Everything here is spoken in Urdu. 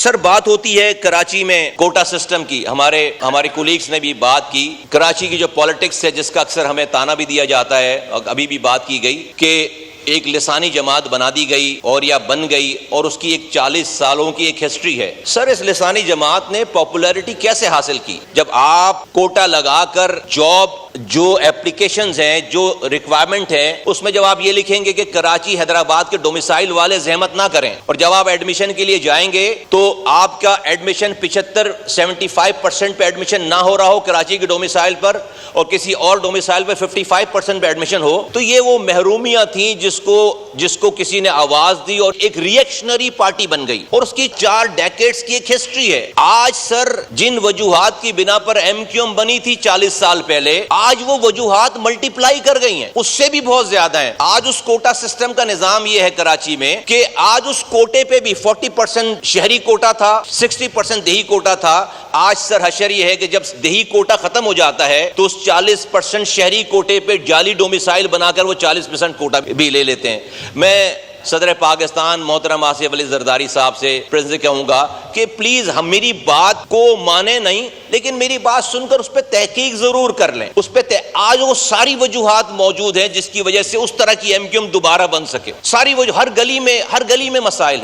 سر بات ہوتی ہے کراچی میں کوٹا سسٹم کی، ہمارے کولیگز نے بھی بات کی، کراچی کی جو پالیٹکس ہے جس کا اکثر ہمیں تانا بھی دیا جاتا ہے، اور ابھی بھی بات کی گئی کہ ایک لسانی جماعت بنا دی گئی اور یا بن گئی اور اس کی ایک 40 سالوں کی ایک ہسٹری ہے۔ سر اس لسانی جماعت نے پاپولیرٹی کیسے حاصل کی؟ جب آپ کوٹا لگا کر جاب جو اپلیکیشنز ہیں، جو ریکوائرمنٹ ہے، اس میں جب آپ یہ لکھیں گے کہ کراچی حیدرآباد کے ڈومیسائل والے زحمت نہ کریں، اور جب آپ ایڈمیشن کے لیے جائیں گے تو آپ کا ایڈمیشن 75% پہ ایڈمیشن نہ ہو رہا ہو کراچی کے ڈومیسائل پر، اور کسی اور ڈومیسائل پہ 55% پہ ایڈمیشن ہو، تو یہ وہ محرومیاں تھیں جس کو کسی نے آواز دی اور ایک ریئیکشنری پارٹی بن گئی، اور اس کی 4 ڈیکیڈز کی ایک ہسٹری ہے۔ آج سر جن وجوہات کی بنا پر ایم کیو ایم بنی تھی 40 سال پہلے، آج وہ وجوہات ملٹی پلائی کر گئی ہیں، اس سے بھی بہت زیادہ ہیں۔ آج اس کوٹا سسٹم کا نظام یہ ہے کراچی میں کہ آج اس کوٹے پہ بھی 40% شہری کوٹا تھا، 60% دیہی کوٹا تھا۔ آج سر حشر یہ ہے کہ جب دیہی کوٹا ختم ہو جاتا ہے تو اس 40% شہری کوٹے پہ جعلی ڈومیسائل بنا کر وہ 40% کوٹا بھی لے لیتے ہیں۔ میں صدر پاکستان محترم آصف علی زرداری صاحب سے پریزنٹ کہوں گا کہ پلیز ہم میری بات کو مانے نہیں، لیکن میری بات سن کر اس پہ تحقیق ضرور کر لیں۔ اس پہ آج وہ ساری وجوہات موجود ہیں جس کی وجہ سے اس طرح کی ایم کیو ایم دوبارہ بن سکے۔ ساری ہر گلی میں مسائل ہیں۔